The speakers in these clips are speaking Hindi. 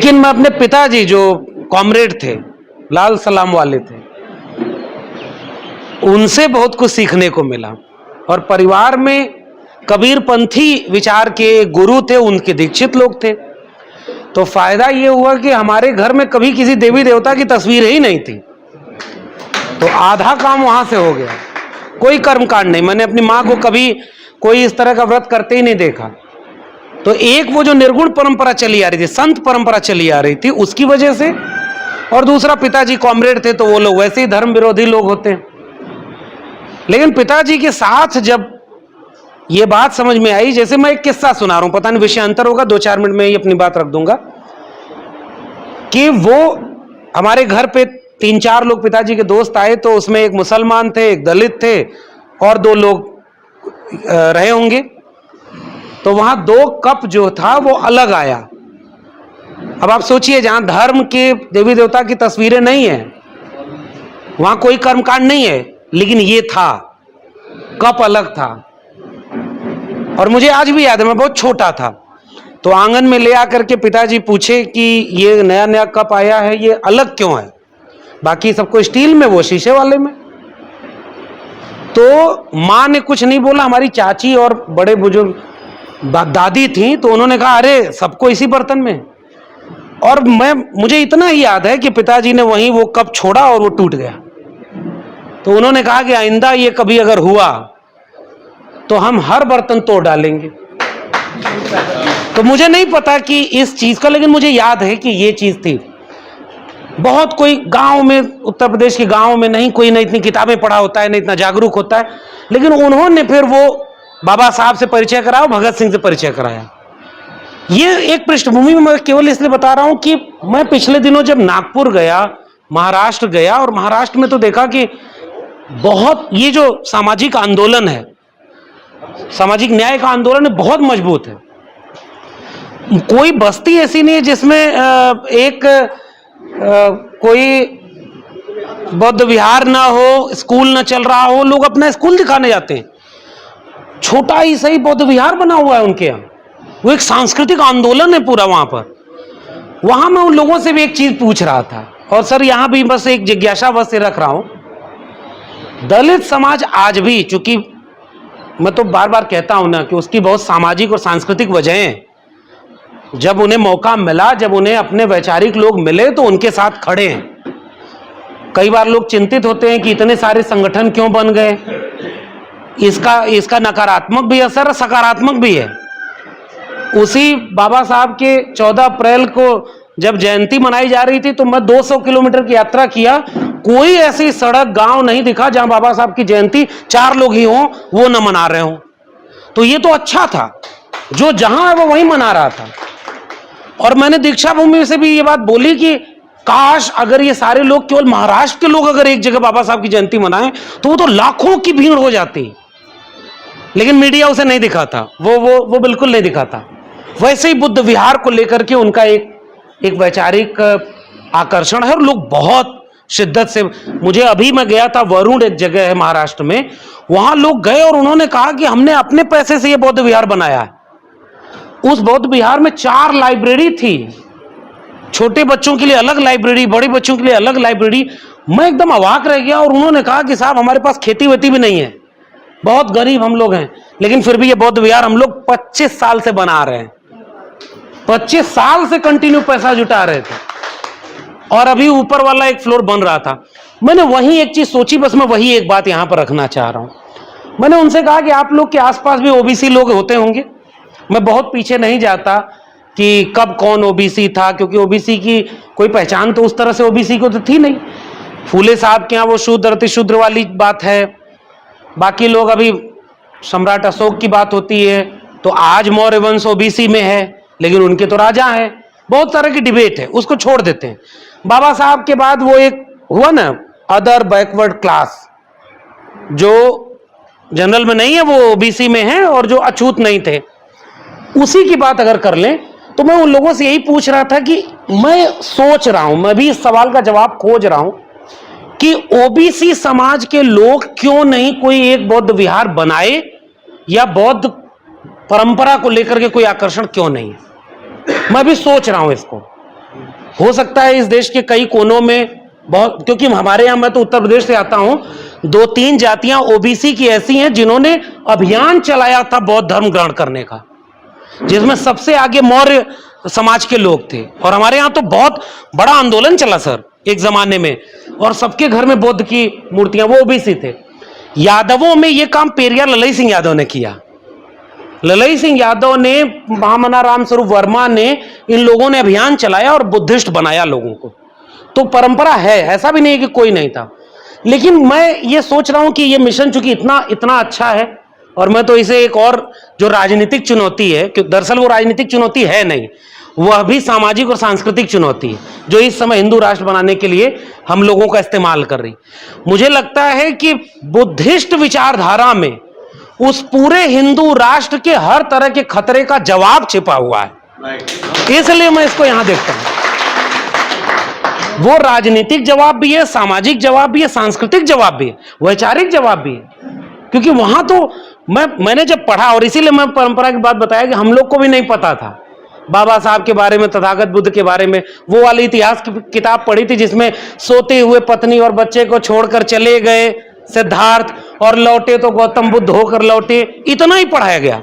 लेकिन मैं अपने पिताजी जो कॉमरेड थे, लाल सलाम वाले थे, उनसे बहुत कुछ सीखने को मिला। और परिवार में कबीरपंथी विचार के गुरु थे, उनके दीक्षित लोग थे। तो फायदा ये हुआ कि हमारे घर में कभी किसी देवी देवता की तस्वीर ही नहीं थी, तो आधा काम वहां से हो गया। कोई कर्मकांड नहीं, मैंने अपनी माँ को कभी कोई इस तरह का व्रत करते ही नहीं देखा। तो एक वो जो निर्गुण परंपरा चली आ रही थी, संत परंपरा चली आ रही थी, उसकी वजह से, और दूसरा पिताजी कॉमरेड थे, तो वो लोग वैसे ही धर्म विरोधी लोग होते हैं। लेकिन पिताजी के साथ जब ये बात समझ में आई, जैसे मैं एक किस्सा सुना रहा हूं, पता नहीं विषय अंतर होगा, 2-4 मिनट में ही अपनी बात रख दूंगा, कि वो हमारे घर पे 3-4 लोग पिताजी के दोस्त आए, तो उसमें एक मुसलमान थे, एक दलित थे और 2 लोग रहे होंगे। तो वहां 2 कप जो था वो अलग आया। अब आप सोचिए, जहां धर्म के देवी देवता की तस्वीरें नहीं है, वहां कोई कर्मकांड नहीं है, लेकिन ये था, कप अलग था। और मुझे आज भी याद है, मैं बहुत छोटा था, तो आंगन में ले आकर के पिताजी पूछे कि ये नया नया कप आया है, ये अलग क्यों है, बाकी सबको स्टील में, वो शीशे वाले में। तो माँ ने कुछ नहीं बोला, हमारी चाची और बड़े बुजुर्ग दादी थी, तो उन्होंने कहा अरे सबको इसी बर्तन में। और मुझे इतना ही याद है कि पिताजी ने वहीं वो कप छोड़ा और वो टूट गया। तो उन्होंने कहा कि आइंदा ये कभी अगर हुआ तो हम हर बर्तन तोड़ डालेंगे। तो मुझे नहीं पता कि इस चीज का, लेकिन मुझे याद है कि ये चीज थी। बहुत कोई गांव में, उत्तर प्रदेश के गांव में नहीं कोई, ना इतनी किताबें पढ़ा होता है, ना इतना जागरूक होता है, लेकिन उन्होंने फिर वो बाबा साहब से परिचय कराया, भगत सिंह से परिचय कराया। ये एक पृष्ठभूमि में मैं केवल इसलिए बता रहा हूं कि मैं पिछले दिनों जब नागपुर गया, महाराष्ट्र गया, और महाराष्ट्र में तो देखा कि बहुत ये जो सामाजिक आंदोलन है, सामाजिक न्याय का आंदोलन है, बहुत मजबूत है। कोई बस्ती ऐसी नहीं है जिसमें कोई बौद्ध विहार ना हो, स्कूल ना चल रहा हो, लोग अपना स्कूल दिखाने जाते हैं। छोटा ही सही बौद्ध विहार बना हुआ है उनके यहाँ, वो एक सांस्कृतिक आंदोलन है पूरा वहां पर। वहां मैं उन लोगों से भी एक चीज पूछ रहा था, और सर यहां भी बस एक जिज्ञासा बस से रख रहा हूं, दलित समाज आज भी, चूंकि मैं तो बार बार कहता हूं ना कि उसकी बहुत सामाजिक और सांस्कृतिक वजहें हैं, जब उन्हें मौका मिला, जब उन्हें अपने वैचारिक लोग मिले, तो उनके साथ खड़े हैं। कई बार लोग चिंतित होते हैं कि इतने सारे संगठन क्यों बन गए। इसका नकारात्मक भी असर है, सकारात्मक भी है। उसी बाबा साहब के 14 अप्रैल को जब जयंती मनाई जा रही थी, तो मैं 200 किलोमीटर की यात्रा किया, कोई ऐसी सड़क, गांव नहीं दिखा जहां बाबा साहब की जयंती 4 लोग ही हों, वो न मना रहे हों। तो ये तो अच्छा था, जो जहां है वो वहीं मना रहा था। और मैंने दीक्षा भूमि से भी ये बात बोली कि काश अगर ये सारे लोग, केवल महाराष्ट्र के लोग अगर एक जगह बाबा साहब की जयंती मनाएं, तो वो तो लाखों की भीड़ हो जाती। लेकिन मीडिया उसे नहीं दिखाता, वो बिल्कुल नहीं दिखाता। वैसे ही बुद्ध विहार को लेकर के उनका एक वैचारिक आकर्षण है, और लोग बहुत शिद्दत से, मुझे अभी मैं गया था, वरुण एक जगह है महाराष्ट्र में, वहां लोग गए और उन्होंने कहा कि हमने अपने पैसे से ये बौद्ध विहार बनाया है। उस बौद्ध विहार में 4 लाइब्रेरी थी, छोटे बच्चों के लिए अलग लाइब्रेरी, बड़े बच्चों के लिए अलग लाइब्रेरी। मैं एकदम अवाक रह गया। और उन्होंने कहा कि साहब हमारे पास खेती वेती भी नहीं है, बहुत गरीब हम लोग हैं, लेकिन फिर भी ये बौद्ध विहार हम लोग 25 साल से बना रहे हैं, 25 साल से कंटिन्यू पैसा जुटा रहे थे, और अभी ऊपर वाला एक फ्लोर बन रहा था। मैंने वही एक चीज सोची, बस मैं वही एक बात यहां पर रखना चाह रहा हूं। मैंने उनसे कहा कि आप लोग के आसपास भी ओबीसी लोग होते होंगे। मैं बहुत पीछे नहीं जाता कि कब कौन ओबीसी था, क्योंकि ओबीसी की कोई पहचान तो उस तरह से ओबीसी को तो थी नहीं। फूले साहब के यहाँ वो शूद्र अति शूद्र वाली बात है, बाकी लोग, अभी सम्राट अशोक की बात होती है तो आज मौर्य वंश ओबीसी में है, लेकिन उनके तो राजा हैं। बहुत तरह की डिबेट है, उसको छोड़ देते हैं। बाबा साहब के बाद वो एक हुआ ना, अदर बैकवर्ड क्लास, जो जनरल में नहीं है वो ओबीसी में है, और जो अछूत नहीं थे, उसी की बात अगर कर लें, तो मैं उन लोगों से यही पूछ रहा था कि मैं सोच रहा हूं, मैं भी इस सवाल का जवाब खोज रहा हूं कि ओबीसी समाज के लोग क्यों नहीं कोई एक बौद्ध विहार बनाए, या बौद्ध परंपरा को लेकर के कोई आकर्षण क्यों नहीं है। मैं भी सोच रहा हूं इसको। हो सकता है इस देश के कई कोनों में बहुत, क्योंकि हमारे यहां, मैं तो उत्तर प्रदेश से आता हूं, 2-3 जातियां ओबीसी की ऐसी हैं जिन्होंने अभियान चलाया था बौद्ध धर्म ग्रहण करने का, जिसमें सबसे आगे मौर्य समाज के लोग थे। और हमारे यहां तो बहुत बड़ा आंदोलन चला सर एक जमाने में, और सबके घर में बुद्ध की मूर्तियां, वो ओबीसी थे। यादवों में यह काम पेरियार ललई सिंह यादव ने किया। ललई सिंह यादव ने, महामना राम स्वरूप वर्मा ने, इन लोगों ने अभियान चलाया और बुद्धिस्ट बनाया लोगों को। तो परंपरा है, ऐसा भी नहीं है कि कोई नहीं था। लेकिन मैं ये सोच रहा हूं कि ये मिशन चूंकि इतना अच्छा है, और मैं तो इसे एक और जो राजनीतिक चुनौती है, कि दरअसल वो राजनीतिक चुनौती है नहीं, वह भी सामाजिक और सांस्कृतिक चुनौती है, जो इस समय हिंदू राष्ट्र बनाने के लिए हम लोगों का इस्तेमाल कर रही। मुझे लगता है कि बुद्धिस्ट विचारधारा में उस पूरे हिंदू राष्ट्र के हर तरह के खतरे का जवाब छिपा हुआ है, इसलिए मैं इसको यहां देखता हूं। वो राजनीतिक जवाब भी है, सामाजिक जवाब भी है, सांस्कृतिक जवाब भी है, वैचारिक जवाब भी है। क्योंकि वहां तो मैंने जब पढ़ा, और इसीलिए मैं परंपरा की बात बताया कि हम लोग को भी नहीं पता था बाबा साहब के बारे में, तथागत बुद्ध के बारे में। वो वाली इतिहास की किताब पढ़ी थी जिसमें सोते हुए पत्नी और बच्चे को छोड़कर चले गए सिद्धार्थ, और लौटे तो गौतम बुद्ध होकर लौटे, इतना ही पढ़ाया गया।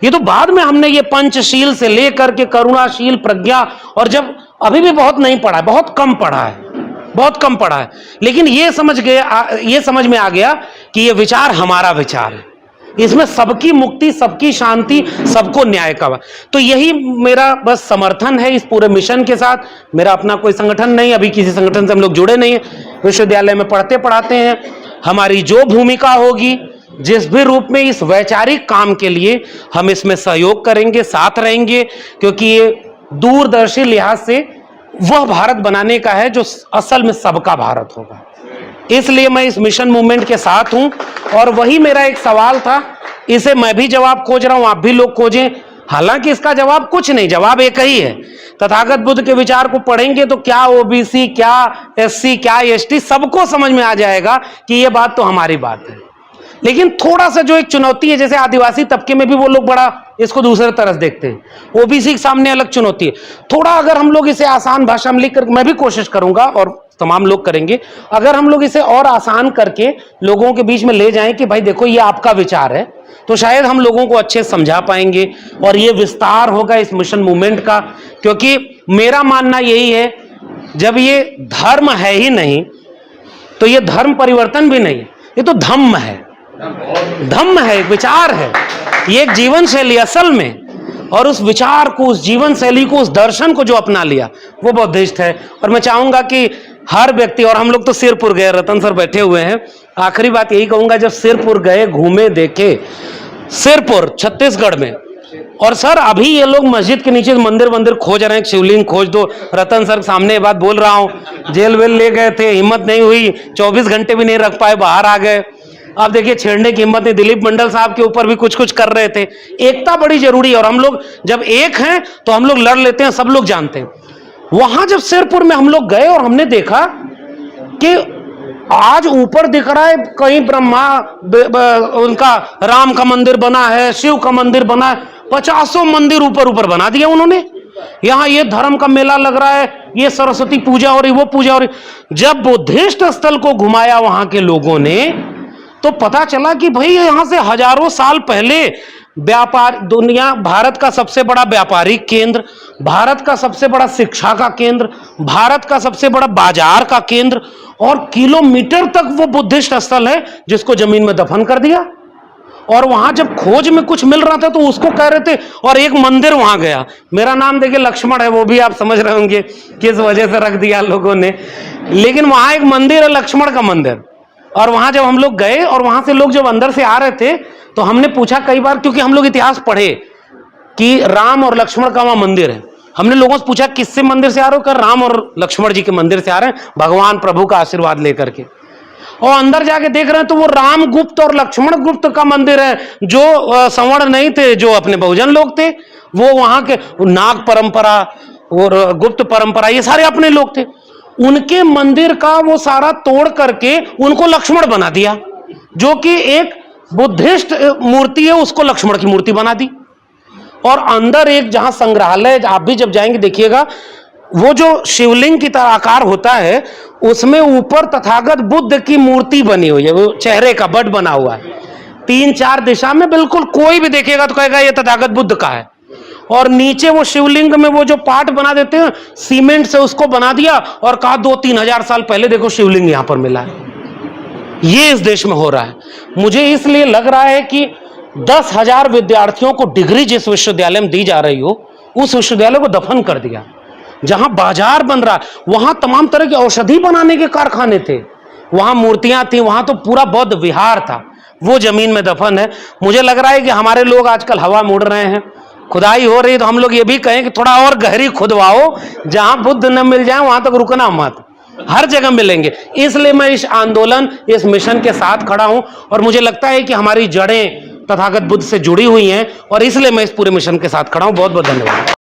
ये तो बाद में हमने ये पंचशील से लेकर के करुणाशील, प्रज्ञा, और जब अभी भी बहुत नहीं पढ़ा है, बहुत कम पढ़ा है, बहुत कम पढ़ा है, लेकिन ये समझ में आ गया कि ये विचार हमारा विचार है, इसमें सबकी मुक्ति, सबकी शांति, सबको न्याय का। तो यही मेरा बस समर्थन है इस पूरे मिशन के साथ। मेरा अपना कोई संगठन नहीं, अभी किसी संगठन से हम लोग जुड़े नहीं हैं, विश्वविद्यालय में पढ़ते पढ़ाते हैं। हमारी जो भूमिका होगी, जिस भी रूप में, इस वैचारिक काम के लिए हम इसमें सहयोग करेंगे, साथ रहेंगे, क्योंकि ये दूरदर्शी लिहाज से वह भारत बनाने का है जो असल में सबका भारत होगा। इसलिए मैं इस मिशन मूवमेंट के साथ हूं, और वही मेरा एक सवाल था, इसे मैं भी जवाब खोज रहा हूं, आप भी लोग खोजें। हालांकि इसका जवाब कुछ नहीं, जवाब एक ही है। तथागत बुद्ध के विचार को पढ़ेंगे तो क्या ओबीसी, क्या एससी, क्या एसटी, सबको समझ में आ जाएगा कि यह बात तो हमारी बात है। लेकिन थोड़ा सा जो एक चुनौती है, जैसे आदिवासी तबके में भी वो लोग बड़ा इसको दूसरे तरफ देखते हैं, ओबीसी के सामने अलग चुनौती है। थोड़ा अगर हम लोग इसे आसान भाषा में लिखकर, मैं भी कोशिश करूंगा और तमाम लोग करेंगे, अगर हम लोग इसे और आसान करके लोगों के बीच में ले जाएं कि भाई देखो ये आपका विचार है, तो शायद हम लोगों को अच्छे समझा पाएंगे, और ये विस्तार होगा इस मिशन मूवमेंट का। क्योंकि मेरा मानना यही है, जब ये धर्म है ही नहीं तो ये धर्म परिवर्तन भी नहीं है, ये तो धम्म है, धम्म है, एक विचार है, ये एक जीवन शैली असल में। और उस विचार को, उस जीवन शैली को, उस दर्शन को जो अपना लिया वो बुद्धिस्ट है। और मैं चाहूंगा कि हर व्यक्ति, और हम लोग तो सिरपुर गए, रतन सर बैठे हुए हैं, आखिरी बात यही कहूंगा, जब सिरपुर गए, घूमे, देखे, सिरपुर छत्तीसगढ़ में, और सर अभी ये लोग मस्जिद के नीचे मंदिर खोज रहे हैं, शिवलिंग खोज दो। रतन सर सामने ये बात बोल रहा हूं, जेल वेल ले गए थे, हिम्मत नहीं हुई, 24 घंटे भी नहीं रख पाए, बाहर आ गए। अब देखिए छेड़ने की हिम्मत नहीं, दिलीप मंडल साहब के ऊपर भी कुछ कर रहे थे। एकता बड़ी जरूरी है, और हम लोग जब एक हैं तो हम लोग लड़ लेते हैं, सब लोग जानते हैं। वहां जब सिरपुर में हम लोग गए और हमने देखा कि आज ऊपर दिख रहा है कहीं ब्रह्मा, उनका राम का मंदिर बना है, शिव का मंदिर बना है, 50 मंदिर ऊपर बना दिया उन्होंने। यहाँ ये धर्म का मेला लग रहा है, ये सरस्वती पूजा हो रही, वो पूजा हो रही। जब बुद्धिस्ट स्थल को घुमाया वहां के लोगों ने, तो पता चला कि भाई यहां से हजारों साल पहले व्यापार, दुनिया, भारत का सबसे बड़ा व्यापारिक केंद्र, भारत का सबसे बड़ा शिक्षा का केंद्र, भारत का सबसे बड़ा बाजार का केंद्र, और किलोमीटर तक वो बुद्धिस्ट स्थल है जिसको जमीन में दफन कर दिया। और वहां जब खोज में कुछ मिल रहा था तो उसको कह रहे थे, और एक मंदिर वहां गया, मेरा नाम देखिए लक्ष्मण है, वो भी आप समझ रहे होंगे किस वजह से रख दिया लोगों ने, लेकिन वहां एक मंदिर है, लक्ष्मण का मंदिर। और वहां जब हम लोग गए और वहां से लोग जब अंदर से आ रहे थे तो हमने पूछा कई बार, क्योंकि हम लोग इतिहास पढ़े कि राम और लक्ष्मण का वहां मंदिर है, हमने लोगों से पूछा किससे मंदिर से आ रहे हो, कर राम और लक्ष्मण जी के मंदिर से आ रहे हैं, भगवान प्रभु का आशीर्वाद लेकर के। और अंदर जाके देख रहे हैं तो वो राम गुप्त और लक्ष्मण गुप्त का मंदिर है, जो सवर्ण नहीं थे, जो अपने बहुजन लोग थे, वो वहां के नाग परंपरा और गुप्त परंपरा, ये सारे अपने लोग थे। उनके मंदिर का वो सारा तोड़ करके उनको लक्ष्मण बना दिया, जो कि एक बुद्धिस्ट मूर्ति है, उसको लक्ष्मण की मूर्ति बना दी। और अंदर एक जहां संग्रहालय, आप भी जब जाएंगे देखिएगा, वो जो शिवलिंग की तरह आकार होता है, उसमें ऊपर तथागत बुद्ध की मूर्ति बनी हुई है, वो चेहरे का बड बना हुआ है। 3-4 दिशा में बिल्कुल कोई भी देखेगा तो कहेगा ये तथागत बुद्ध का है। और नीचे वो शिवलिंग में वो जो पार्ट बना देते हैं सीमेंट से, उसको बना दिया और कहा 2-3 हजार साल पहले देखो शिवलिंग यहां पर मिला है। ये इस देश में हो रहा है। मुझे इसलिए लग रहा है कि 10,000 विद्यार्थियों को डिग्री जिस विश्वविद्यालय में दी जा रही हो, उस विश्वविद्यालय को दफन कर दिया। जहां बाजार बन रहा, वहां तमाम तरह की औषधि बनाने के कारखाने थे, वहां मूर्तियां थी, वहां तो पूरा बौद्ध विहार था, वो जमीन में दफन है। मुझे लग रहा है कि हमारे लोग आजकल हवा मोड़ रहे हैं, खुदाई हो रही, तो हम लोग ये भी कहें कि थोड़ा और गहरी खुदवाओ, जहां बुद्ध न मिल जाए वहां तक रुकना मत, हर जगह मिलेंगे। इसलिए मैं इस आंदोलन, इस मिशन के साथ खड़ा हूं और मुझे लगता है कि हमारी जड़ें तथागत बुद्ध से जुड़ी हुई हैं और इसलिए मैं इस पूरे मिशन के साथ खड़ा हूं। बहुत बहुत धन्यवाद।